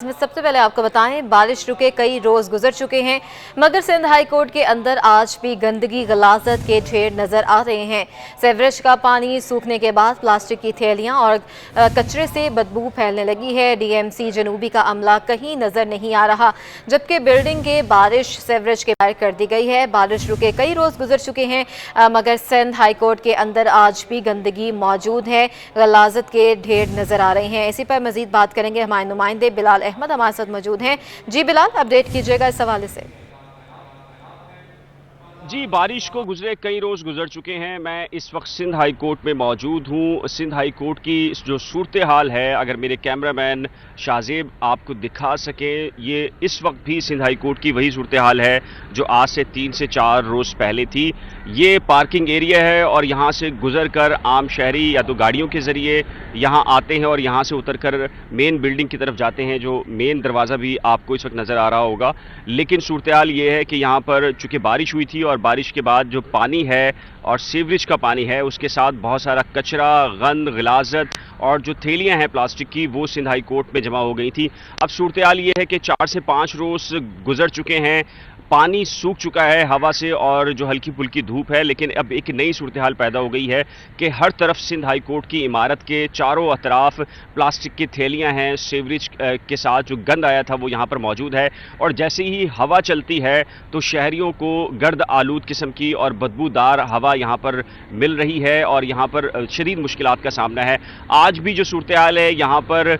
سب سے پہلے آپ کو بتائیں بارش رکے کئی روز گزر چکے ہیں مگر سندھ ہائی کورٹ کے اندر آج بھی گندگی غلاظت کے ڈھیر نظر آ رہے ہیں۔ سیوریج کا پانی سوکھنے کے بعد پلاسٹک کی تھیلیاں اور کچرے سے بدبو پھیلنے لگی ہے۔ ڈی ایم سی جنوبی کا عملہ کہیں نظر نہیں آ رہا جبکہ بلڈنگ کے بارش سیوریج کے باہر کر دی گئی ہے۔ بارش رکے کئی روز گزر چکے ہیں مگر سندھ ہائی کورٹ کے اندر آج بھی گندگی موجود ہے، غلاظت کے ڈھیر نظر آ رہے ہیں۔ اسی پر مزید بات کریں گے ہمارے نمائندے بلال احمد ہمارے ساتھ موجود ہیں۔ جی بلال، اپڈیٹ کیجئے گا اس حوالے سے۔ جی، بارش کو گزرے کئی روز گزر چکے ہیں۔ میں اس وقت سندھ ہائی کورٹ میں موجود ہوں۔ سندھ ہائی کورٹ کی جو صورتحال ہے، اگر میرے کیمرہ مین شاہزیب آپ کو دکھا سکیں، یہ اس وقت بھی سندھ ہائی کورٹ کی وہی صورتحال ہے جو آج سے 3 سے 4 روز پہلے تھی۔ یہ پارکنگ ایریا ہے اور یہاں سے گزر کر عام شہری یا تو گاڑیوں کے ذریعے یہاں آتے ہیں اور یہاں سے اتر کر مین بلڈنگ کی طرف جاتے ہیں، جو مین دروازہ بھی آپ کو اس وقت نظر آ رہا ہوگا۔ لیکن صورتحال یہ ہے کہ یہاں پر چونکہ بارش ہوئی تھی اور بارش کے بعد جو پانی ہے اور سیوریج کا پانی ہے، اس کے ساتھ بہت سارا کچرا، گند، غلاظت اور جو تھیلیاں ہیں پلاسٹک کی، وہ سندھ ہائی کورٹ میں جمع ہو گئی تھی۔ اب صورتحال یہ ہے کہ 4 سے 5 روز گزر چکے ہیں، پانی سوکھ چکا ہے ہوا سے اور جو ہلکی پھلکی دھوپ ہے، لیکن اب ایک نئی صورتحال پیدا ہو گئی ہے کہ ہر طرف سندھ ہائی کورٹ کی عمارت کے چاروں اطراف پلاسٹک کی تھیلیاں ہیں، سیوریج کے ساتھ جو گند آیا تھا وہ یہاں پر موجود ہے، اور جیسے ہی ہوا چلتی ہے تو شہریوں کو گرد آلود قسم کی اور بدبودار ہوا یہاں پر مل رہی ہے اور یہاں پر شدید مشکلات کا سامنا ہے۔ آج بھی جو صورتحال ہے، یہاں پر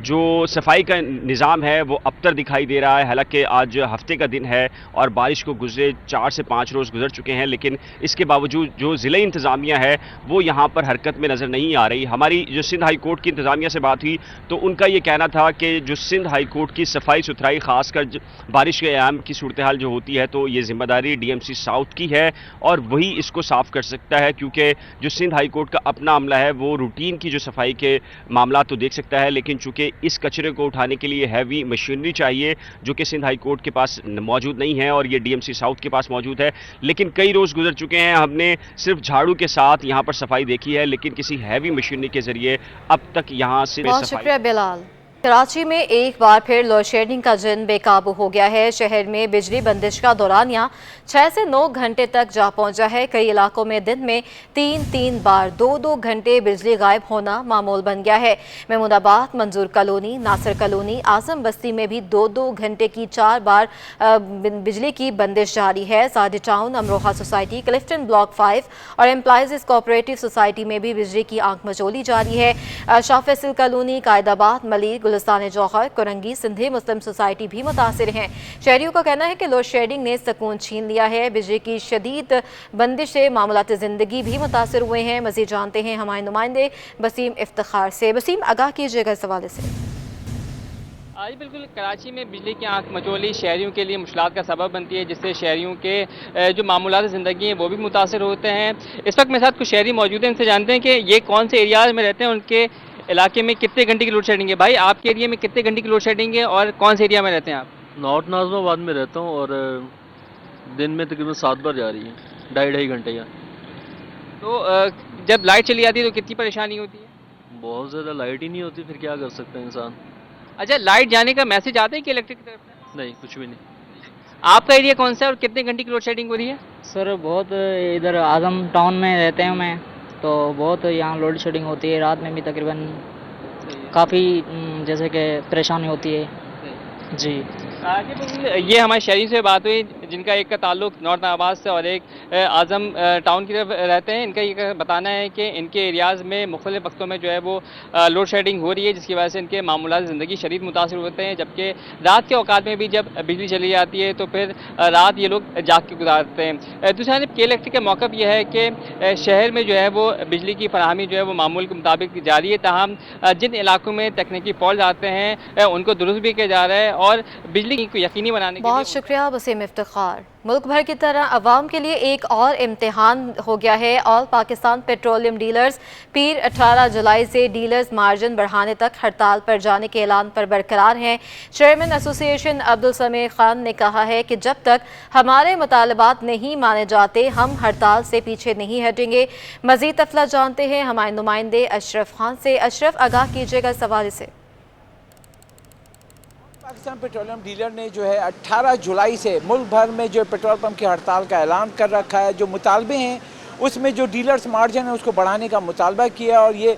جو صفائی کا نظام ہے وہ ابتر دکھائی دے رہا ہے، حالانکہ آج ہفتے کا دن ہے اور بارش کو گزرے 4 سے 5 روز گزر چکے ہیں، لیکن اس کے باوجود جو ضلعی انتظامیہ ہے وہ یہاں پر حرکت میں نظر نہیں آ رہی۔ ہماری جو سندھ ہائی کورٹ کی انتظامیہ سے بات ہوئی تو ان کا یہ کہنا تھا کہ جو سندھ ہائی کورٹ کی صفائی ستھرائی، خاص کر بارش کے ایام کی صورتحال جو ہوتی ہے تو یہ ذمہ داری ڈی ایم سی ساؤتھ کی ہے اور وہی اس کو صاف کر سکتا ہے، کیونکہ جو سندھ ہائی کورٹ کا اپنا عملہ ہے وہ روٹین کی جو صفائی کے معاملات تو دیکھ سکتا ہے، لیکن چونکہ اس کچرے کو اٹھانے کے لیے ہیوی مشینری چاہیے جو کہ سندھ ہائی کورٹ کے پاس موجود نہیں ہے اور یہ ڈی ایم سی ساؤتھ کے پاس موجود ہے۔ لیکن کئی روز گزر چکے ہیں، ہم نے صرف جھاڑو کے ساتھ یہاں پر صفائی دیکھی ہے، لیکن کسی ہیوی مشینری کے ذریعے اب تک یہاں سے بہت شکریہ بلال۔ کراچی میں ایک بار پھر لوڈ شیڈنگ کا جن بے قابو ہو گیا ہے۔ شہر میں بجلی بندش کا دورانیہ 6 سے 9 گھنٹے تک جا پہنچا ہے۔ کئی علاقوں میں دن میں 3 بار 2 گھنٹے بجلی غائب ہونا معمول بن گیا ہے۔ محمود آباد، منظور کالونی، ناصر کالونی، اعظم بستی میں بھی 2 گھنٹے کی 4 بار بجلی کی بندش جاری ہے۔ ساڈی town, Amroha society, Clifton block 5 اور امپلائیز کوآپریٹو سوسائٹی میں بھی بجلی کی آنکھ مچولی جاری ہے۔ شاہ فیصل کالونی، قائد آباد، ملیر، گلستان جوہر، کرنگی، سندھی مسلم سوسائٹی بھی متاثر ہیں۔ شہریوں کا کہنا ہے کہ لوڈ شیڈنگ نے سکون چھین لیا ہے۔ بجلی کی شدید بندش سے معاملات زندگی بھی متاثر ہوئے ہیں۔ مزید جانتے ہیں ہمارے نمائندے بسیم افتخار سے۔ بسیم، آگاہ کیجیے گا اس حوالے سے۔ آج بالکل کراچی میں بجلی کی آنکھ مچولی شہریوں کے لیے مشکلات کا سبب بنتی ہے، جس سے شہریوں کے جو معمولات زندگی ہیں وہ بھی متاثر ہوتے ہیں۔ اس وقت میرے ساتھ کچھ شہری موجود ہیں، ان سے جانتے ہیں کہ یہ کون سے ایریاز میں رہتے ہیں، ان کے علاقے میں کتنے گھنٹے کی لوڈ شیڈنگ ہے۔ بھائی، آپ کے ایریا میں کتنے گھنٹے کی لوڈ شیڈنگ ہے اور کون سے ایریا میں رہتے ہیں آپ؟ نارتھ ناظم آباد میں رہتا ہوں اور دن میں تقریباً 7 بار جا رہی ہے، 2.5 گھنٹے کا۔ تو جب لائٹ چلی جاتی ہے تو کتنی پریشانی ہوتی ہے؟ بہت زیادہ لائٹ ہی نہیں ہوتی، پھر کیا کر سکتا ہے انسان۔ اچھا، لائٹ جانے کا میسج آتا ہے کہ الیکٹرک کی طرف سے؟ نہیں، کچھ بھی نہیں۔ آپ کا ایریا کون سا ہے اور کتنے گھنٹے کی لوڈ شیڈنگ ہو رہی ہے؟ سر بہت ادھر اعظم ٹاؤن میں رہتے ہیں میں، تو بہت یہاں لوڈ شیڈنگ ہوتی ہے، رات میں بھی تقریباً کافی جیسے کہ پریشانی ہوتی ہے جی۔ یہ ہمارے شہری سے بات ہوئی جن کا ایک کا تعلق نارتھ آباد سے اور ایک اعظم ٹاؤن کی طرف رہتے ہیں۔ ان کا یہ بتانا ہے کہ ان کے ایریاز میں مختلف وقتوں میں جو ہے وہ لوڈ شیڈنگ ہو رہی ہے، جس کی وجہ سے ان کے معمولات زندگی شدید متاثر ہوتے ہیں، جبکہ رات کے اوقات میں بھی جب بجلی چلی جاتی ہے تو پھر رات یہ لوگ جاگ کے گزارتے ہیں۔ دوسری جانب کے الیکٹرک کا موقف یہ ہے کہ شہر میں جو ہے وہ بجلی کی فراہمی جو ہے وہ معمول کے مطابق جاری ہے، تاہم جن علاقوں میں تکنیکی فالٹ آتے ہیں ان کو درست بھی کیا جا رہا ہے اور بجلی کو یقینی بنانے کے لیے۔ بہت شکریہ بسیم افتخار۔ ملک بھر کی طرح عوام کے لیے ایک اور امتحان ہو گیا ہے۔ آل پاکستان پیٹرولیم ڈیلرز پیر 18 جولائی سے ڈیلرز مارجن بڑھانے تک ہڑتال پر جانے کے اعلان پر برقرار ہیں۔ چیئرمین ایسوسی ایشن عبدالسمیع خان نے کہا ہے کہ جب تک ہمارے مطالبات نہیں مانے جاتے ہم ہڑتال سے پیچھے نہیں ہٹیں گے۔ مزید تفصیلات جانتے ہیں ہمارے نمائندے اشرف خان سے۔ اشرف، آگاہ کیجیے گا اس حوالے سے۔ पाकिस्तान पेट्रोलियम डीलर ने जो है 18 जुलाई से मुल्क भर में जो पेट्रोल पंप की हड़ताल का ऐलान कर रखा है। जो मुतालबे हैं उसमें जो डीलर्स मार्जिन है उसको बढ़ाने का मुतालबा किया और ये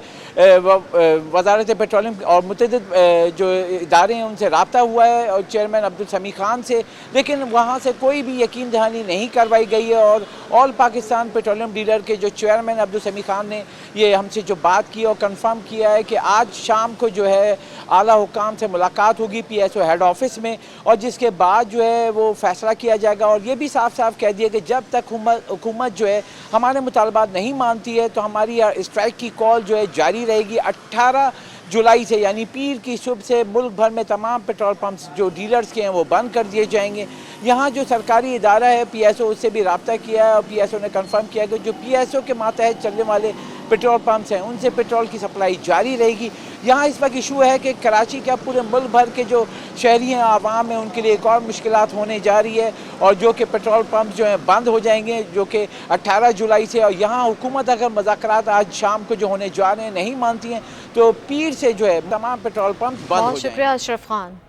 वजारत पेट्रोलियम और मुतअद्दिद जो इदारे हैं उनसे रब्ता हुआ है और चेयरमैन अब्दुल समी खान से, लेकिन वहाँ से कोई भी यकीन दहानी नहीं करवाई गई है। और ऑल पाकिस्तान पेट्रोलियम डीलर के जो चेयरमैन अब्दुल समी खान ने ये हमसे जो बात की और कंफर्म किया है कि आज शाम को जो है आला हुकाम से मुलाकात होगी PSO हेड ऑफिस में और जिसके बाद जो है वो फैसला किया जाएगा। और ये भी साफ साफ कह दिया कि जब तक हुकूमत जो है हमारे मुतालबात नहीं मानती है तो हमारी स्ट्राइक की कॉल जो है जारी रहेगी। 18 जुलाई से यानी पीर की सुबह से मुल्क भर में तमाम पेट्रोल पंप्स जो डीलर्स के हैं वो बंद कर दिए जाएंगे। यहाँ जो सरकारी इदारा है PSO उससे भी रब्ता किया है और PSO ने कंफर्म किया कि जो PSO के मातहत चलने वाले पेट्रोल पंप्स हैं उनसे पेट्रोल की सप्लाई जारी रहेगी। यहाँ इस वक्त इशू है कि कराची का पूरे मुल्क भर के जो शहरी हैं आवाम हैं उनके लिए एक और मुश्किलात होने जा रही है और जो कि पेट्रोल पंप जो हैं बंद हो जाएंगे जो कि 18 जुलाई से। और यहाँ हुकूमत अगर मुज़ाकरात आज शाम को जो होने जा रहे हैं नहीं मानती हैं तो पीर से जो है तमाम पेट्रोल पंप बंद हो बहुत जाएंगे। शुक्रिया अशरफ खान।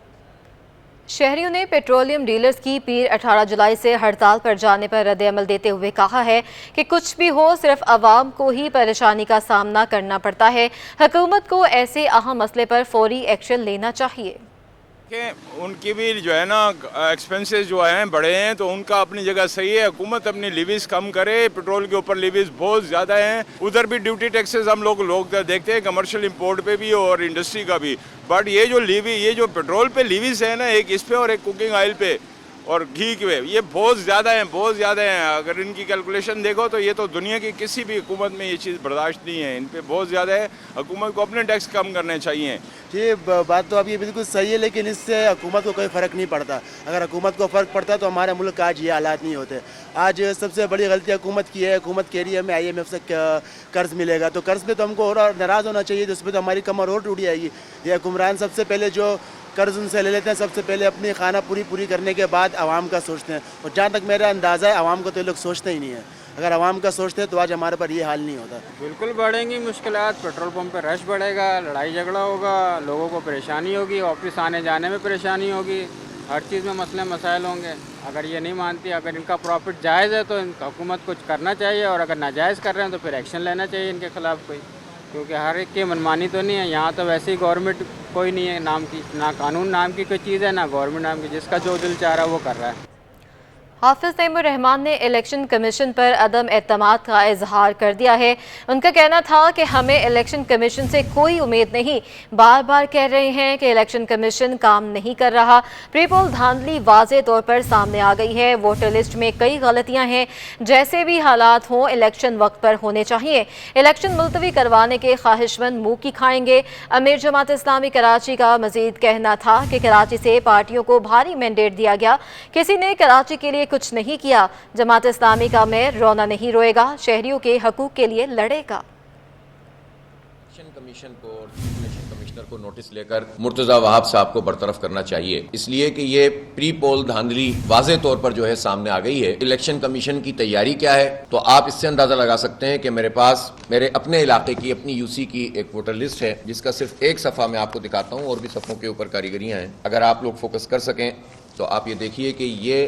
शहरियों ने पेट्रोलियम डीलर्स की पीर 18 जुलाई से हड़ताल पर जाने पर रद्द-ए-अमल देते हुए कहा है कि कुछ भी हो सिर्फ अवाम को ही परेशानी का सामना करना पड़ता है। हुकूमत को ऐसे अहम मसले पर फौरी एक्शन लेना चाहिए। उनकी भी जो है ना एक्सपेंसेस जो हैं बढ़े हैं तो उनका अपनी जगह सही है। हुकूमत अपनी लीवीज कम करे, पेट्रोल के ऊपर लीवीज बहुत ज़्यादा हैं। उधर भी ड्यूटी टैक्सेस हम लोग देखते हैं कमर्शियल इंपोर्ट पे भी और इंडस्ट्री का भी। बट ये जो पेट्रोल पे लीवीज है ना, एक इस पे और एक कुकिंग ऑयल पे और घी के, ये बहुत ज़्यादा हैं। अगर इनकी कैलकुलेशन देखो तो ये तो दुनिया की किसी भी हुकूमत में ये चीज़ बर्दाश्त नहीं है। इन पे बहुत ज़्यादा है। हुकूमत को अपने टैक्स कम करने चाहिए। ये बात तो आपकी बिल्कुल सही है, लेकिन इससे हुकूमत को कोई फ़र्क नहीं पड़ता। अगर हुकूमत को फ़र्क पड़ता तो हमारे मुल्क का आज ये हालात नहीं होते। आज सबसे बड़ी गलती हुकूमत की है। हुकूमत कह रही है हमें IMF से कर्ज़ मिलेगा, तो कर्ज़ पे तो हमको और नाराज़ होना चाहिए, तो उस पर तो हमारी कमर और टूट जाएगी। ये हुक्मरान सबसे पहले जो कर्ज़ उनसे ले लेते हैं, सबसे पहले अपनी खाना पूरी करने के बाद आवाम का सोचते हैं। और जहाँ तक मेरा अंदाज़ा है आवाम को तो ये लोग सोचते ही नहीं है। अगर आवाम का सोचते हैं तो आज हमारे पर ये हाल नहीं होता। बिल्कुल बढ़ेंगी मुश्किलात, पेट्रोल पंप पर रश बढ़ेगा, लड़ाई झगड़ा होगा, लोगों को परेशानी होगी, ऑफिस आने जाने में परेशानी होगी, हर चीज़ में मसले मसाइल होंगे। अगर ये नहीं मानती, अगर इनका प्रॉफिट जायज़ है तो हुकूमत कुछ करना चाहिए और अगर नाजायज़ कर रहे हैं तो फिर एक्शन लेना चाहिए इनके ख़िलाफ़ कोई, क्योंकि हर एक की मनमानी तो नहीं है। यहाँ तो वैसे ही गवर्नमेंट कोई नहीं है नाम की, ना कानून नाम की कोई चीज़ है ना गवर्नमेंट नाम की, जिसका जो दिल चाह रहा है वो कर रहा है। हाफिज तैमूर रहमान ने इलेक्शन कमीशन पर अदम एतमाद का इजहार कर दिया है। उनका कहना था कि हमें इलेक्शन कमीशन से कोई उम्मीद नहीं। बार बार कह रहे हैं कि इलेक्शन कमीशन काम नहीं कर रहा। प्री पोल धांधली वाज़े तौर पर सामने आ गई है। वोटर लिस्ट में कई गलतियां हैं। जैसे भी हालात हों इलेक्शन वक्त पर होने चाहिए। इलेक्शन मुलतवी करवाने के ख्वाहिशमंद मुँह की खाएंगे। अमीर जमात इस्लामी कराची का मजीद कहना था कि कराची से पार्टियों को भारी मैंडेट दिया गया, किसी ने कराची के लिए कुछ नहीं किया। जमात इस्लामी का मेयर रोना नहीं रोएगा, शहरियों के हकूक के लिए लड़ेगा। इलेक्शन कमीशन को और इलेक्शन कमिश्नर को नोटिस लेकर मुर्तजा वहाब साहब को बरतरफ करना चाहिए, इसलिए कि ये प्री पोल धांधली वाज़े तौर पर जो है सामने आ गई है। इलेक्शन कमीशन की तैयारी क्या है तो आप इससे अंदाजा लगा सकते हैं कि मेरे पास मेरे अपने इलाके की अपनी यूसी की एक वोटर लिस्ट है जिसका सिर्फ एक सफ़ा मैं आपको दिखाता हूँ और भी सफ़ों के ऊपर कारीगरियाँ हैं। अगर आप लोग फोकस कर सकें तो आप ये देखिए कि ये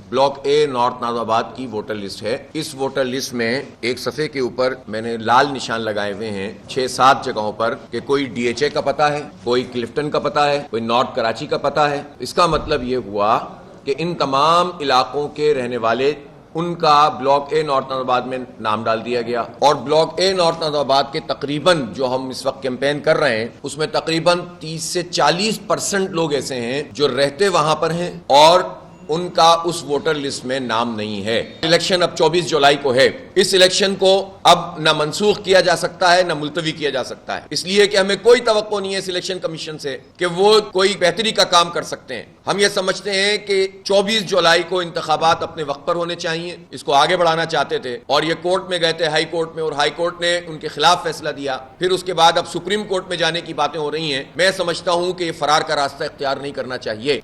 ब्लॉक ए नॉर्थ नाज़ाबाद की वोटर लिस्ट है। इस वोटर लिस्ट में एक सफ़े के ऊपर मैंने लाल निशान लगाए हुए हैं 6-7 जगहों पर कि कोई DHA का पता है, कोई क्लिफ्टन का पता है, कोई नॉर्थ कराची का पता है। इसका मतलब ये हुआ कि इन तमाम इलाकों के रहने वाले उनका ब्लॉक ए नॉर्थ नाज़ाबाद में नाम डाल दिया गया। और ब्लॉक ए नॉर्थ नाज़ाबाद के तकरीबन जो हम इस वक्त कैंपेन कर रहे हैं उसमें तकरीबन 30 से 40% लोग ऐसे हैं जो रहते वहां पर हैं और उनका उस वोटर लिस्ट में नाम नहीं है। इलेक्शन अब 24 जुलाई को है। इस इलेक्शन को अब न मंसूख किया जा सकता है न मुलतवी किया जा सकता है, इसलिए कि हमें कोई तवक्को नहीं है इस इलेक्शन कमीशन से कि वो कोई बेहतरी का काम कर सकते हैं। हम ये समझते हैं कि 24 जुलाई को इंतखाबात अपने वक्त पर होने चाहिए। इसको आगे बढ़ाना चाहते थे और ये कोर्ट में गए थे, हाई कोर्ट में, और हाई कोर्ट ने उनके खिलाफ फैसला दिया। फिर उसके बाद अब सुप्रीम कोर्ट में जाने की बातें हो रही हैं। मैं समझता हूं कि ये फरार का रास्ता इख्तियार नहीं करना चाहिए।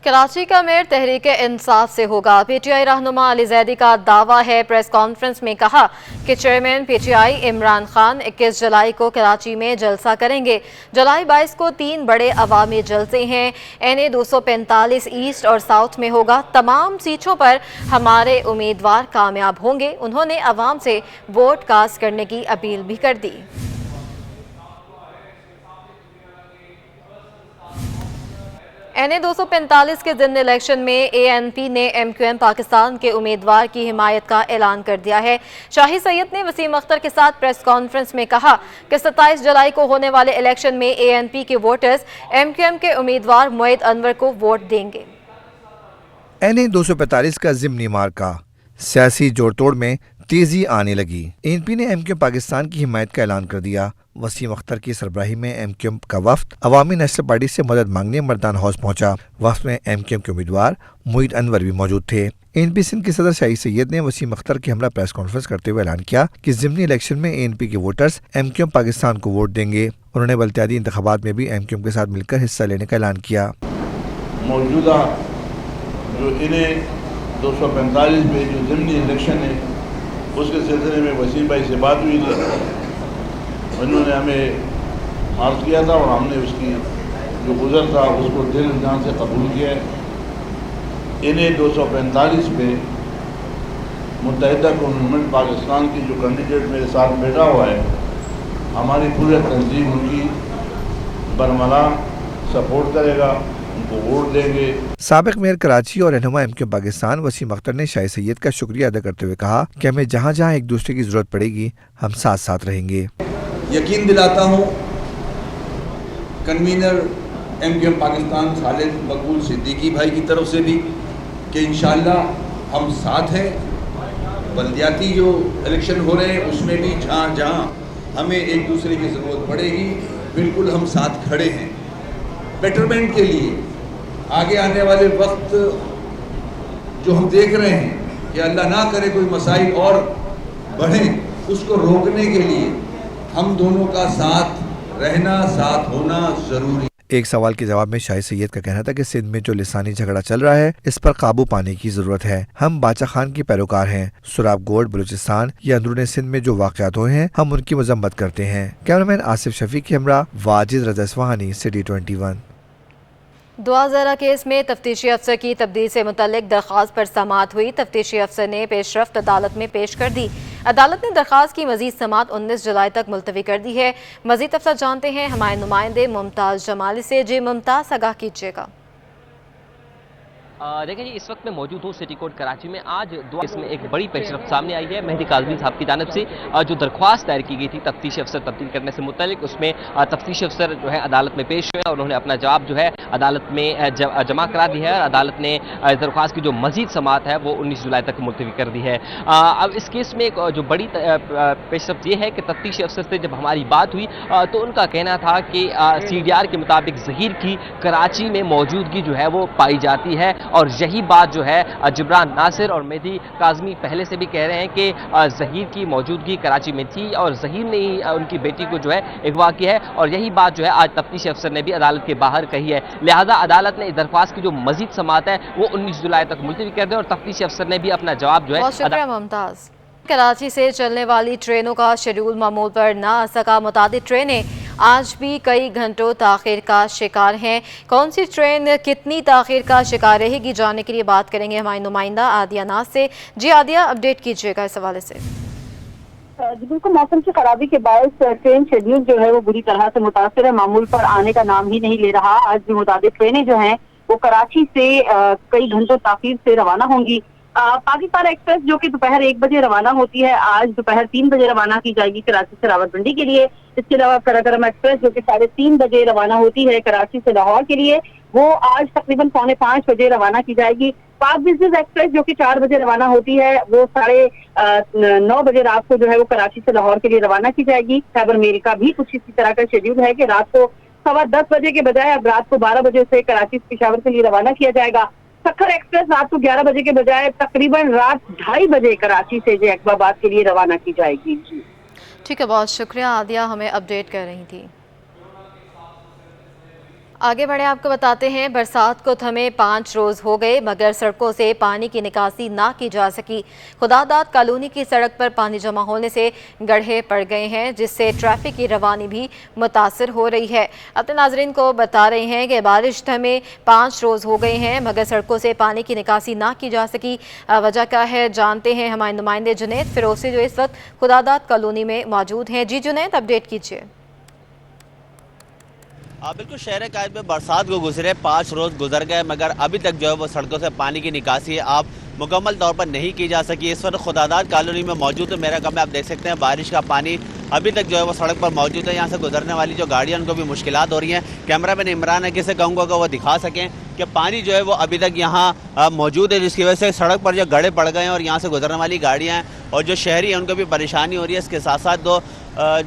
कराची का मेयर तहरीक इंसाफ से होगा। पीटीआई रहनुमा अली जैदी का दावा है। प्रेस कॉन्फ्रेंस में कहा कि चेयरमैन पीटीआई इमरान खान 21 जुलाई को कराची में जलसा करेंगे। जुलाई 22 को 3 बड़े अवामी जलसे हैं। NA 245 ईस्ट और साउथ में होगा। तमाम सीटों पर हमारे उम्मीदवार कामयाब होंगे। उन्होंने अवाम से वोट कास्ट करने की अपील भी कर दी। NA 245 के ज़िमनी इलेक्शन में ANP ने MQM पाकिस्तान के उम्मीदवार की हिमायत का ऐलान कर दिया है। शाही सैयद ने वसीम अख्तर के साथ प्रेस कॉन्फ्रेंस में कहा कि 27 जुलाई को होने वाले इलेक्शन में ANP के वोटर्स MQM के उम्मीदवार मोईद अनवर को वोट देंगे। NA 245 का ज़िमनी मार्का, सियासी जोड़तोड़ में तेजी आने लगी। ANP ने MQM पाकिस्तान की हिमायत का ऐलान कर दिया। वसीम अख्तर की सरबराही में MQM का वफ्द अवामी नेशनल पार्टी से मदद मांगने मर्दान हाउस पहुंचा। वफ्द में MQM के उम्मीदवार मोईद अनवर भी मौजूद थे। ANP सिंध के सदर शाही सैयद ने वसीम अख्तर के हमरा प्रेस कॉन्फ्रेंस करते हुए ऐलान किया कि ज़िमनी इलेक्शन में ANP के वोटर्स MQM पाकिस्तान को वोट देंगे। उन्होंने बल्दियाती इंतखाबात में भी MQM के साथ मिलकर हिस्सा लेने का ऐलान किया। मौजूदा जो इन्हें 245 में जो ज़िमनी इलेक्शन है उसके सिलसिले में वसीम भाई से बात हुई थी। उन्होंने हमें मार्क किया था और हमने उसकी जो गुज़र था उसको दिल जान से कबूल किया है। इन्हें 245 पे मुत्तहिदा गवर्नमेंट पाकिस्तान की जो कैंडिडेट मेरे साथ बैठा हुआ है, हमारी पूरी तंजीम उनकी बरमला सपोर्ट करेगा, उनको वोट देंगे। साबिक मेयर कराची और रहनुमा MQM पाकिस्तान वसीम अख्तर ने शाही सैयद का शुक्रिया अदा करते हुए कहा कि हमें जहाँ जहाँ एक दूसरे की जरूरत पड़ेगी हम साथ साथ रहेंगे। यकीन दिलाता हूँ कन्वीनर MQM पाकिस्तान खालिद मकबूल सिद्दीकी भाई की तरफ से भी कि इंशाअल्लाह हम साथ हैं। बल्दियाती जो इलेक्शन हो रहे हैं उसमें भी जहाँ जहाँ हमें एक दूसरे की ज़रूरत पड़ेगी बिल्कुल हम साथ खड़े हैं। बेटरमेंट के लिए आगे आने वाले वक्त जो हम देख रहे हैं कि अल्लाह ना करे कोई मसाइल और बढ़ें, उसको रोकने के लिए हम दोनों का साथ रहना, साथ होना ज़रूरी। एक सवाल के जवाब में शाही सैयद का कहना था कि सिंध में जो लिसानी झगड़ा चल रहा है इस पर काबू पाने की जरूरत है। हम बाचा खान के पैरोकार हैं। सुराब गोड बलूचिस्तान या अंदरूनी सिंध में जो वाक़यात हुए हैं हम उनकी मजम्मत करते हैं। कैमरामैन आसिफ शफीक के हमरा वाजिद रजा इस्फहानी, सिटी 21। दुआ ज़रा केस में तफ्तीशी अफसर की तब्दील से मुतल्लिक दरख्वास्त पर समाअत हुई। तफ्तीशी अफसर ने पेशरफ्त अदालत में पेश कर दी। अदालत ने दरख्वास्त की मजीद समाअत 19 जुलाई तक मुलतवी कर दी है। मजीद अफसर जानते हैं हमारे नुमाइंदे मुमताज़ जमाली से। जी मुमताज़, आगाह कीजिएगा। देखें जी, इस वक्त मैं मौजूद हूँ सिटी कोर्ट कराची में। आज इसमें एक बड़ी पेशरफ्त सामने आई है। मेहदी काज़मी साहब की जानिब से जो दरख्वास्त दायर की गई थी तफ्तीशी अफसर तब्दील करने से मुतल्लिक, उसमें तफ्तीशी अफसर जो है अदालत में पेश हुए और उन्होंने अपना जवाब जो है अदालत में जमा करा दिया है। अदालत ने दरख्वास्त की जो मजीद समाअत है वो 19 जुलाई तक मुलतवी कर दी है। अब इस केस में एक जो बड़ी पेशरफ्त ये है कि तफ्तीशी अफसर से जब हमारी बात हुई तो उनका कहना था कि CDR के मुताबिक ज़हीर की कराची में मौजूदगी जो है वो पाई जाती है और यही बात जो है जिब्रान नासिर और मेहदी काज़मी पहले से भी कह रहे हैं कि ज़हीर की मौजूदगी कराची में थी और ज़हीर ने ही उनकी बेटी को जो है अगवा किया है और यही बात जो है आज तफ्तीशी अफसर ने भी अदालत के बाहर कही है। लिहाजा अदालत ने इस दरख्वास्त की जो मजीद समाअत है वो 19 जुलाई तक मुलतवी कर दी और तफ्तीशी अफसर ने भी अपना जवाब जो है। बहुत शुक्रिया मुमताज़। कराची से चलने वाली ट्रेनों का शेड्यूल मामूल पर न आ सका। मुतादिद ट्रेनें आज भी कई घंटों ताख़ीर का शिकार हैं। कौन सी ट्रेन कितनी ताख़ीर का शिकार रहेगी, जानने के लिए बात करेंगे हमारी नुमाइंदा आदिया नाज से। जी आदिया, अपडेट कीजिएगा इस हवाले से। जी बिल्कुल, मौसम की खराबी के बायस ट्रेन शेड्यूल जो है वो बुरी तरह से मुतासर है, मामूल पर आने का नाम ही नहीं ले रहा। आज भी मुतादिद ट्रेनें जो हैं वो कराची से कई घंटों ताख़ीर से रवाना होंगी। पाकिस्तान एक्सप्रेस जो कि दोपहर 1 बजे रवाना होती है, आज दोपहर 3 बजे रवाना की जाएगी कराची से रावलपिंडी के लिए। इसके अलावा कराकरम एक्सप्रेस जो कि 3:30 बजे रवाना होती है कराची से लाहौर के लिए, वो आज तकरीबन 4:45 बजे रवाना की जाएगी। पाक बिजनेस एक्सप्रेस जो कि 4 बजे रवाना होती है, वो 9:30 बजे रात को जो है वो कराची से लाहौर के लिए रवाना की जाएगी। खैबर मेल का भी कुछ इसी तरह का शेड्यूल है कि रात को 10:15 बजे के बजाय अब रात को 12 बजे से कराची से पेशावर के लिए रवाना किया जाएगा। सक्खर एक्सप्रेस रात को 11 बजे के बजाय तकरीबन रात 2:30 बजे कराची से जैकबाबाद के लिए रवाना की जाएगी। ठीक है, बहुत शुक्रिया आदिया, हमें अपडेट कर रही थी। आगे बढ़े आपको बताते हैं, बरसात को थमे 5 रोज हो गए मगर सड़कों से पानी की निकासी ना की जा सकी। खुदादाद कॉलोनी की सड़क पर पानी जमा होने से गड्ढे पड़ गए हैं जिससे ट्रैफिक की रवानी भी मुतासर हो रही है। अपने नाजरीन को बता रहे हैं कि बारिश थमे 5 रोज हो गए हैं मगर सड़कों से पानी की निकासी ना की जा सकी। वजह क्या है जानते हैं हमारे नुमाइंदे जुनैद फिरोजी जो इस वक्त खुदादाद कॉलोनी में मौजूद हैं। जी जुनैद, अपडेट कीजिए। बिल्कुल, शहर कायद में बरसात को गुजरे 5 रोज गुजर गए मगर अभी तक जो है वो सड़कों से पानी की निकासी आप मुकम्मल तौर पर नहीं की जा सकी। इस वक्त खुदादाद कॉलोनी में मौजूद है मेरा कम, आप देख सकते हैं बारिश का पानी अभी तक जो है वो सड़क पर मौजूद है। यहाँ से गुजरने वाली जो गाड़ियाँ उनको भी मुश्किलात हो रही हैं। कैमरामैन इमरान है किसे कहूँगा कि वो दिखा सकें कि पानी जो है वो अभी तक यहाँ मौजूद है जिसकी वजह से सड़क पर जो गड्ढे पड़ गए हैं और यहाँ से गुजरने वाली गाड़ियाँ हैं और जो शहरी हैं उनको भी परेशानी हो रही है। इसके साथ साथ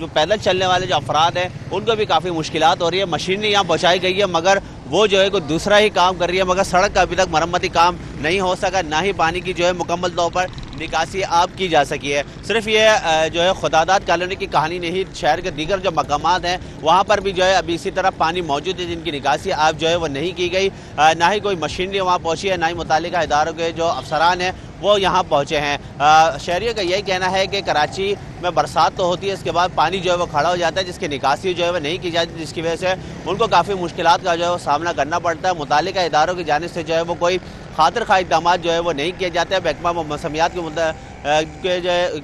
जो पैदल चलने वाले जो अफराद हैं उनको भी काफ़ी मुश्किलात हो रही है। मशीनरी यहाँ पहुँचाई गई है मगर वो जो है कोई दूसरा ही काम कर रही है मगर सड़क का अभी तक मरम्मती काम नहीं हो सका, ना ही पानी की जो है मुकम्मल तौर पर निकासी आप की जा सकी है। सिर्फ ये जो है खुदादाद कॉलोनी की कहानी नहीं, शहर के दीगर जो मकामात हैं वहाँ पर भी जो है अभी इसी तरह पानी मौजूद है जिनकी निकासी आप जो है वो नहीं की गई, ना ही कोई मशीनरी वहाँ पहुँची है, ना ही मुतालिका इदारों के जो अफसरान हैं वो यहाँ पहुँचे हैं। शहरियों का यही कहना है कि कराची में बरसात तो होती है, इसके बाद पानी जो है वो खड़ा हो जाता है जिसकी निकासी जो है वो नहीं की जाती, जिसकी वजह से उनको काफ़ी मुश्किलात का जो है वो सामना करना पड़ता है। मुतालिका इदारों की जानिब से जो है वो कोई खातिर खा इक़दाम जो है वो नहीं किए जाते हैं। महकमा मौसमियात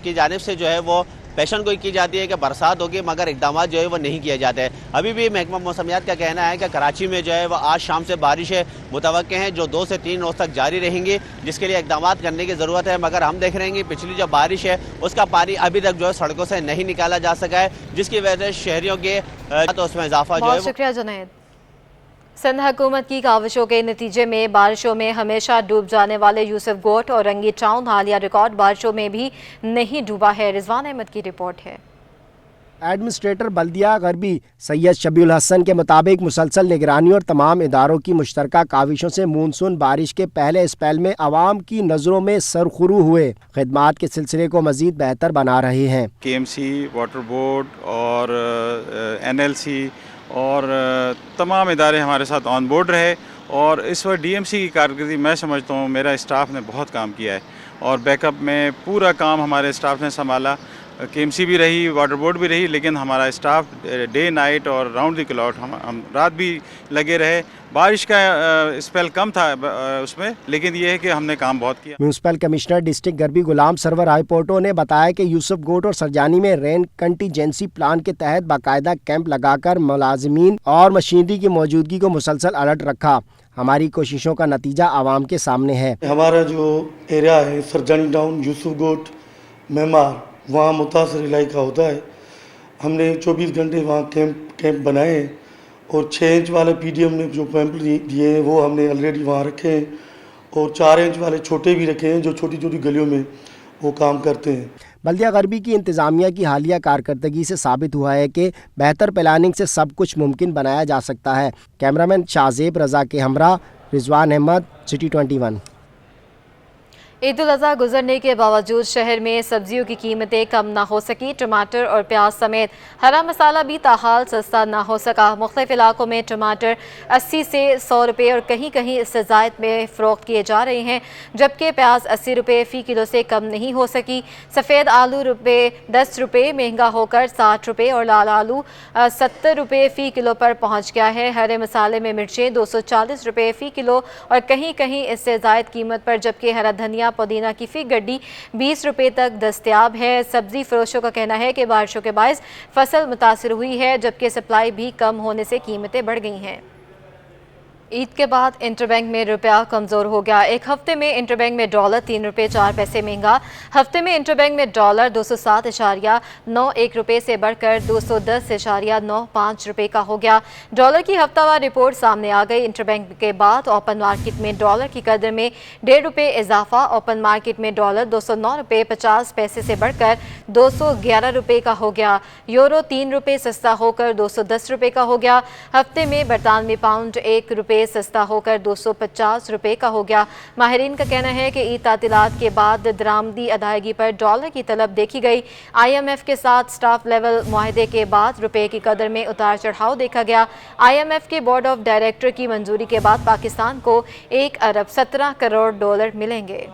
की जानिब से जो है वो पेशन गोई की जाती है कि बरसात होगी मगर इक़दाम जो है वो नहीं किए जाते। अभी भी महकमा मौसमियात का कहना है कि कराची में जो है वो आज शाम से बारिशें मुतवक्के हैं जो 2 से 3 रोज़ तक जारी रहेंगी, जिसके लिए इक़दाम करने की ज़रूरत है। मगर हम देख रहे हैं कि पिछली जो बारिश है उसका पानी अभी तक जो है सड़कों से नहीं निकाला जा सका है जिसकी वजह से शहरियों के तो उसमें इजाफा जो है। शुक्रिया जुनैद। सिंध हुकूमत की काविशों के नतीजे में बारिशों में हमेशा डूब जाने वाले यूसुफ गोट और रंगी टाउन हालिया रिकॉर्ड बारिशों में भी नहीं डूबा है। रिजवान अहमद की रिपोर्ट है। एडमिनिस्ट्रेटर बल्दिया गरबी सैयद शबीउल हसन के मुताबिक मुसलसल निगरानी और तमाम इदारों की मुश्तरका काविशों से मानसून बारिश के पहले स्पेल में आवाम की नज़रों में सरखुरू हुए खिदमात के सिलसिले को मज़ीद बेहतर बना रहे हैं। KMC, वाटर बोर्ड और NLC और तमाम इदारे हमारे साथ ऑन बोर्ड रहे और इस वक्त DMC की कारकर्दगी मैं समझता हूँ मेरा स्टाफ ने बहुत काम किया है और बैकअप में पूरा काम हमारे स्टाफ ने संभाला। KMC भी रही, वाटर बोर्ड भी रही, लेकिन हमारा स्टाफ डे नाइट और राउंड द क्लॉक हम रात भी लगे रहे। बारिश का स्पेल कम था उसमें, लेकिन ये है कि हमने काम बहुत किया। म्यूनसिपल कमिश्नर डिस्ट्रिक्ट गरबी गुलाम सरवर हाईपोर्टो ने बताया कि यूसुफ गोट और सरजानी में रेन कंटीजेंसी प्लान के तहत बाकायदा कैंप लगाकर मुलाजिमीन और मशीनरी की मौजूदगी को मुसलसल अलर्ट रखा। हमारी कोशिशों का नतीजा आवाम के सामने है। हमारा जो एरिया है सरजानी टाउन, यूसुफ गोट, मेमार, वहाँ मुतासर इलाका होता है। हमने 24 घंटे वहाँ कैंप बनाए हैं और 6 इंच वाले PDM ने जो पैम्प दिए हैं वो हमने ऑलरेडी वहाँ रखे हैं और 4 इंच वाले छोटे भी रखे हैं जो छोटी छोटी गलियों में वो काम करते हैं। बल्दिया गरबी की इंतज़ामिया की हालिया कारकर्दगी से साबित हुआ है कि बेहतर प्लानिंग से सब कुछ मुमकिन बनाया जा सकता है। कैमरामैन शाहजेब रजा के हमरा रिजवान अहमद, सिटी 21। ईद उल अज़हा गुजरने के बावजूद शहर में सब्जियों की कीमतें कम ना हो सकी। टमाटर और प्याज समेत हरा मसाला भी ताहाल सस्ता ना हो सका। मुख्तलिफ इलाकों में टमाटर 80 से 100 रुपये और कहीं कहीं इससे ज़ायद में फ़रोख्त किए जा रहे हैं, जबकि प्याज 80 रुपये फ़ी किलो से कम नहीं हो सकी। सफ़ेद आलू 10 रुपये महंगा होकर 60 रुपये और लाल आलू 70 रुपये फ़ी किलो पर पहुँच गया है। हरे मसाले में मिर्चें 240 रुपये फ़ी किलो और कहीं कहीं इससे ज़ायद कीमत पर, जबकि हरा धनिया पुदीना की फी गड्डी 20 रुपये तक दस्तयाब है। सब्जी फरोशों का कहना है कि बारिशों के बायस फसल मुतासिर हुई है, जबकि सप्लाई भी कम होने से कीमतें बढ़ गई हैं। ईद के बाद इंटरबैंक में रुपया कमज़ोर हो गया। एक हफ्ते में इंटरबैंक में डॉलर 3 रुपये 4 पैसे महंगा। हफ्ते में इंटरबैंक में डॉलर 207.91 रुपये से बढ़कर 210.95 रुपये का हो गया। डॉलर की हफ्तावार रिपोर्ट सामने आ गई। इंटरबैंक के बाद ओपन मार्केट में डॉलर की कदर में 1.5 रुपये इजाफा। ओपन मार्केट में डॉलर 209 रुपये 50 पैसे से बढ़कर 211 रुपये का हो गया। यूरो 3 रुपये सस्ता होकर 210 रुपये का हो गया। हफ्ते में बरतानवी पाउंड 1 रुपये रुपए सस्ता होकर 250 रुपए का हो गया। माहिरीन का कहना है कि ईद तातीलात के बाद दरामदी अदायगी पर डॉलर की तलब देखी गई। IMF के साथ स्टाफ लेवल मुआहदे के बाद रुपए की कदर में उतार चढ़ाव देखा गया। IMF के बोर्ड ऑफ डायरेक्टर की मंजूरी के बाद पाकिस्तान को 1 अरब 17 करोड़ डॉलर मिलेंगे।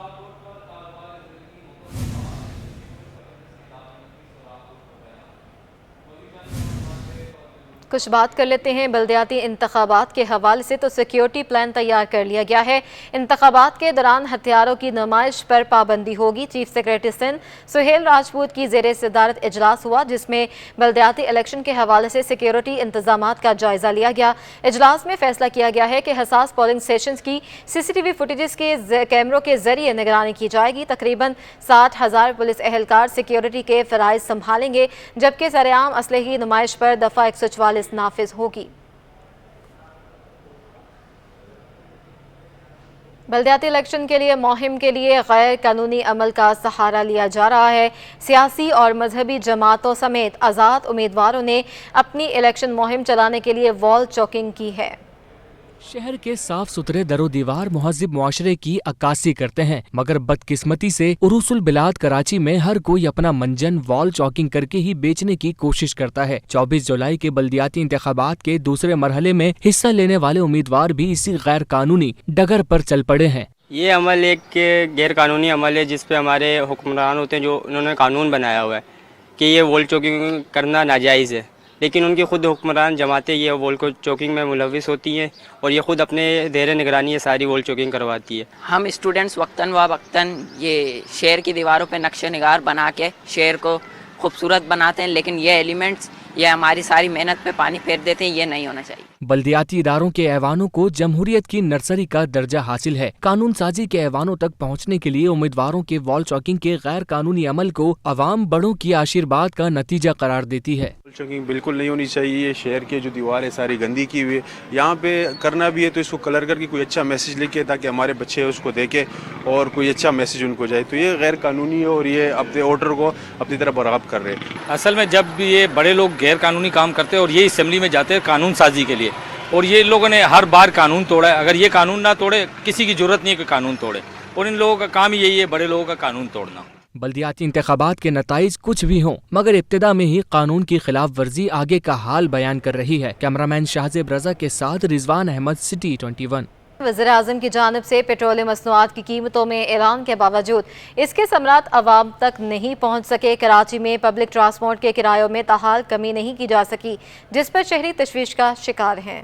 कुछ बात कर लेते हैं बल्दियाती इंतखाबात के हवाले से। तो सिक्योरिटी प्लान तैयार कर लिया गया है। इंतखाबात के दौरान हथियारों की नुमाइश पर पाबंदी होगी। चीफ सेक्रेटरी सिंध सुहेल राजपूत की ज़ेरे सदारत इजलास हुआ, जिसमें बल्दियाती इलेक्शन के हवाले से सिक्योरिटी इंतजामात का जायजा लिया गया। इजलास में फैसला किया गया है कि हसास पोलिंग स्टेशंस की CCTV फुटेजेस के कैमरों के जरिए निगरानी की जाएगी। तकरीबन 60,000 पुलिस एहलकार सिक्योरिटी के फ़राइज़ संभालेंगे, जबकि सरेआम असलही नुमाइश पर दफ़ा 144 नाफिज होगी। बल्दियाती इलेक्शन के लिए मुहिम के लिए गैर कानूनी अमल का सहारा लिया जा रहा है। सियासी और मजहबी जमातों समेत आज़ाद उम्मीदवारों ने अपनी इलेक्शन मुहिम चलाने के लिए वॉल चौकिंग की है। शहर के साफ सुथरे दरो दीवार मुहज़्ज़िब मुआशरे की अक्कासी करते हैं, मगर बदकिस्मती से उरूसुल बिलाद कराची में हर कोई अपना मंजन वॉल चौकिंग करके ही बेचने की कोशिश करता है। 24 जुलाई के बल्दियाती इंतखाबात के दूसरे मरहले में हिस्सा लेने वाले उम्मीदवार भी इसी गैर कानूनी डगर पर चल पड़े हैं। ये अमल एक गैर कानूनी अमल है, जिस पे हमारे हुक्मरान होते हैं, जो उन्होंने कानून बनाया हुआ है कि ये वॉल चौकिंग करना नाजायज़ है, लेकिन उनकी खुद हुक्मरान जमातें ये वॉल चौकिंग में मुलविस होती हैं और ये खुद अपने देर निगरानी ये सारी वॉल चौकिंग करवाती है। हम स्टूडेंट्स वक्तन व वक्तन ये शहर की दीवारों पे नक्शे निगार बना के शहर को खूबसूरत बनाते हैं, लेकिन ये एलिमेंट्स ये हमारी सारी मेहनत पे पानी फेर देते हैं। ये नहीं होना चाहिए। बल्दियाती इदारों के ऐवानों को जमहूरियत की नर्सरी का दर्जा हासिल है। कानून साजी के ऐवानों तक पहुँचने के लिए उम्मीदवारों के वॉल चौकिंग के गैर कानूनी अमल को अवाम बड़ों की आशीर्वाद का नतीजा करार देती है। वॉल चौकिंग बिल्कुल नहीं होनी चाहिए। शहर के जो दीवार है सारी गंदी की हुई है, यहाँ पे करना भी है तो इसको कलर करके कोई अच्छा मैसेज लिखे ताकि हमारे बच्चे उसको देखें और कोई अच्छा मैसेज उनको जाए। तो ये गैर कानूनी है और ये अपने ऑर्डर को अपनी तरफ बराबर कर रहे हैं। असल में जब ये बड़े लोग गैर कानूनी काम करते हैं और ये असेंबली में जाते हैं कानून साजी के लिए, और ये लोगों ने हर बार कानून तोड़ा है। अगर ये कानून ना तोड़े, किसी की जरूरत नहीं है कि कानून तोड़े, और इन लोगों का काम ही यही है, बड़े लोगों का कानून तोड़ना। बल्दियाती इंतखाबात के नताइज कुछ भी हों, मगर इब्तिदा में ही कानून की खिलाफ वर्जी आगे का हाल बयान कर रही है। कैमरामैन शाहजेब रजा के साथ रिजवान अहमद, सिटी 21। वज़ीर-ए-आज़म की जानिब से पेट्रोलियम मसनूआत की कीमतों में ऐलान के बावजूद इसके समरात अवाम तक नहीं पहुँच सके। कराची में पब्लिक ट्रांसपोर्ट के किरायों में ताहाल कमी नहीं की जा सकी, जिस पर शहरी तशवीश का शिकार हैं।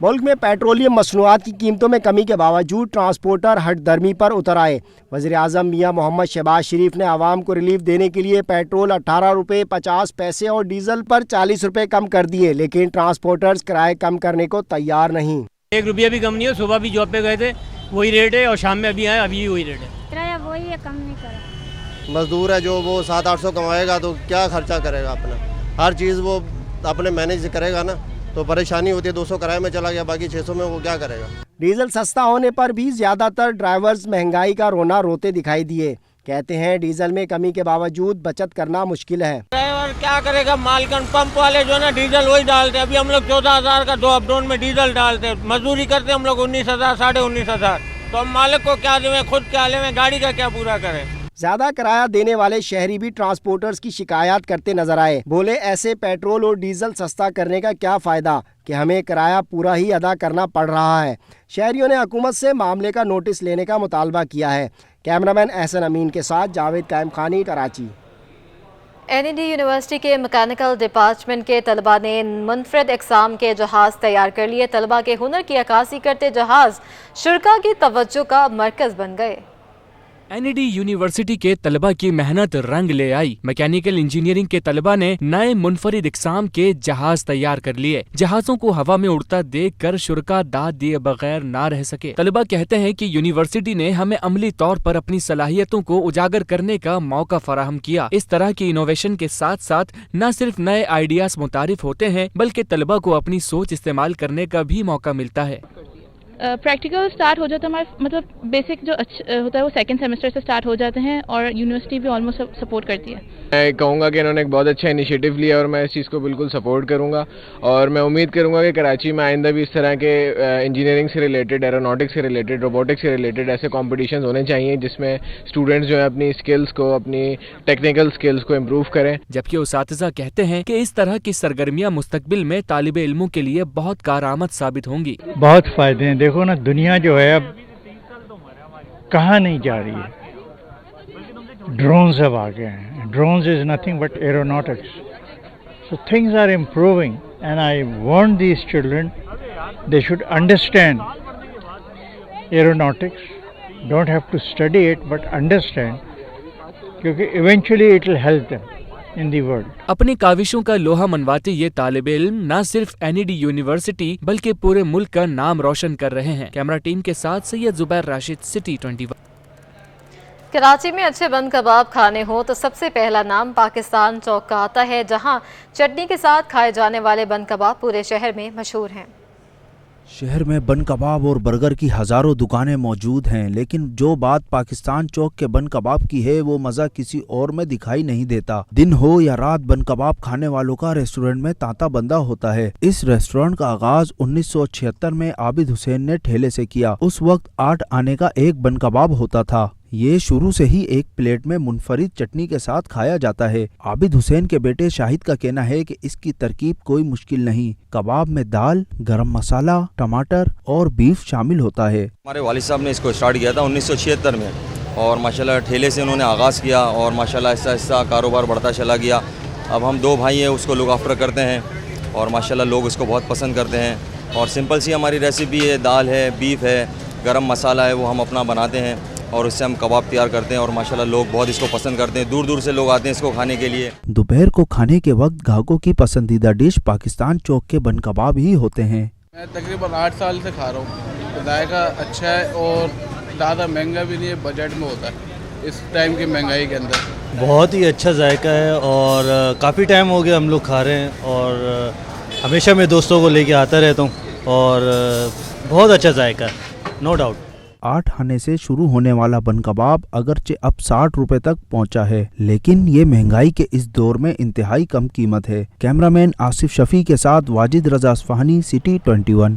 मुल्क में पेट्रोलियम मसनूआत की कीमतों में कमी के बावजूद ट्रांसपोर्टर हट दरमी पर उतर आए। वज़ीर-ए-आज़म मियां मोहम्मद शहबाज शरीफ ने आवाम को रिलीफ देने के लिए पेट्रोल 18 रुपये 50 पैसे और डीजल पर 40 रुपये कम कर दिए, लेकिन ट्रांसपोर्टर्स किराए कम करने को तैयार नहीं। 1 रुपया भी कम नहीं है। सुबह भी जॉब पे गए थे, वही रेट है, और शाम में अभी आए, अभी वही रेट है। किराया वही है, कम नहीं करा। मजदूर है जो वो 700-800 कमाएगा तो क्या खर्चा करेगा अपना, हर चीज़ वो अपने मैनेज करेगा ना, तो परेशानी होती है। 200 किराए में चला गया, बाकी 600 में वो क्या करेगा। डीजल सस्ता होने पर भी ज्यादातर ड्राइवर्स महंगाई का रोना रोते दिखाई दिए। कहते हैं डीजल में कमी के बावजूद बचत करना मुश्किल है। ड्राइवर क्या करेगा, मालकन पंप वाले जो ना डीजल वही डालते हैं। अभी हम लोग 14,000 का 2 अप डाउन में डीजल डालते हैं, मजदूरी करते हम लोग 19,000 19,500। तो हम मालिक को क्या दें, खुद क्या लें, गाड़ी का क्या पूरा करें। ज्यादा किराया देने वाले शहरी भी ट्रांसपोर्टर्स की शिकायत करते नजर आए। बोले ऐसे पेट्रोल और डीजल सस्ता करने का क्या फायदा कि हमें किराया पूरा ही अदा करना पड़ रहा है। शहरियों ने हुकूमत से मामले का नोटिस लेने का मुतालबा किया है। कैमरामैन एहसन अमीन के साथ जावेद कायम खानी, कराची। NED यूनिवर्सिटी के मैकेनिकल डिपार्टमेंट के तलबा ने मुनफरद एग्जाम के जहाज़ तैयार कर लिए। तलबा के हुनर की अक्कासी करते जहाज़ शुरा की तवज्जो का मरकज़ बन गए। NED यूनिवर्सिटी के तलबा की मेहनत रंग ले आई। मैकेनिकल इंजीनियरिंग के तलबा ने नए मुनफरिद इक़साम के जहाज तैयार कर लिए। जहाजों को हवा में उड़ता देखकर शुरका दाद दिए बगैर ना रह सके। तलबा कहते हैं कि यूनिवर्सिटी ने हमें अमली तौर पर अपनी सलाहियतों को उजागर करने का मौका फराहम किया। इस तरह की इनोवेशन के साथ साथ न सिर्फ नए आइडियाज मुतारिफ होते हैं, बल्कि तलबा को अपनी सोच इस्तेमाल करने का भी मौका मिलता है। प्रैक्टिकल स्टार्ट हो जाता है हमारा, मतलब बेसिक जो होता है वो सेकंड सेमेस्टर से स्टार्ट हो जाते हैं और यूनिवर्सिटी भी ऑलमोस्ट सपोर्ट करती है। मैं कहूँगा कि इन्होंने एक बहुत अच्छा इनिशिएटिव लिया और मैं इस चीज़ को बिल्कुल सपोर्ट करूँगा और मैं उम्मीद करूँगा कि कराची में आइंदा भी इस तरह के इंजीनियरिंग से रिलेटेड, एरोनॉटिक्स से रिलेटेड, रोबोटिक्स से रिलेटेड ऐसे कॉम्पिटिशन होने चाहिए जिसमें स्टूडेंट्स जो है अपनी स्किल्स को, अपनी टेक्निकल स्किल्स को इम्प्रूव करें। जबकि उस्तातिज़ा कहते हैं कि इस तरह की सरगर्मियाँ मुस्तकबिल में तालिबे इल्मों के लिए बहुत कारआमद साबित होंगी। बहुत फ़ायदे हैं। देखो ना, दुनिया जो है अब कहाँ नहीं जा रही है, ड्रोन्स अब आ गए हैं। Drones is nothing but aeronautics, so things are improving and I want these children they should understand aeronautics, don't have to study it but understand, क्योंकि eventually it will help them in the world. अपनी काविशों का लोहा मनवाते ये तालिबे इल्म न सिर्फ NED university बल्कि पूरे मुल्क का नाम रोशन कर रहे हैं। कैमरा टीम के साथ सैयद जुबैर राशिद, सिटी 21। कराची में अच्छे बन कबाब खाने हो तो सबसे पहला नाम पाकिस्तान चौक का आता है, जहां चटनी के साथ खाए जाने वाले बन कबाब पूरे शहर में मशहूर हैं। शहर में बन कबाब और बर्गर की हज़ारों दुकानें मौजूद हैं, लेकिन जो बात पाकिस्तान चौक के बन कबाब की है वो मज़ा किसी और में दिखाई नहीं देता। दिन हो या रात बन कबाब खाने वालों का रेस्टोरेंट में तांता बंदा होता है। इस रेस्टोरेंट का आगाज 1976 में आबिद हुसैन ने ठेले से किया। उस वक्त 8 आने का एक बन कबाब होता था। ये शुरू से ही एक प्लेट में मुनफरिद चटनी के साथ खाया जाता है। आबिद हुसैन के बेटे शाहिद का कहना है कि इसकी तरकीब कोई मुश्किल नहीं। कबाब में दाल, गरम मसाला, टमाटर और बीफ शामिल होता है। हमारे वालिद साहब ने इसको स्टार्ट किया था 1976 में और माशाल्लाह ठेले से उन्होंने आगाज़ किया और माशाल्लाह आहिस्ता आहिस्ता कारोबार बढ़ता चला गया। अब हम 2 भाई हैं, उसको लुक आफ्टर करते हैं और माशाल्लाह लोग इसको बहुत पसंद करते हैं। और सिंपल सी हमारी रेसिपी है, दाल है, बीफ है, गरम मसाला है, वो हम अपना बनाते हैं और उससे हम कबाब तैयार करते हैं और माशाल्लाह लोग बहुत इसको पसंद करते हैं। दूर दूर से लोग आते हैं इसको खाने के लिए। दोपहर को खाने के वक्त ग्राहकों की पसंदीदा डिश पाकिस्तान चौक के बन कबाब ही होते हैं। मैं तकरीबन 8 साल से खा रहा हूँ। जायका अच्छा है और ज़्यादा महंगा भी नहीं है, बजट में होता है इस टाइम की महंगाई के अंदर। बहुत ही अच्छा जायका है और काफ़ी टाइम हो गया हम लोग खा रहे हैं और हमेशा मैं दोस्तों को लेके आता रहता हूँ और बहुत अच्छा जायका है, नो डाउट। 8 आने से शुरू होने वाला बन कबाब अगरचे अब 60 रुपए तक पहुंचा है, लेकिन ये महंगाई के इस दौर में इंतहाई कम कीमत है। कैमरामैन आसिफ शफी के साथ वाजिद रजा असफहानी, सिटी 21।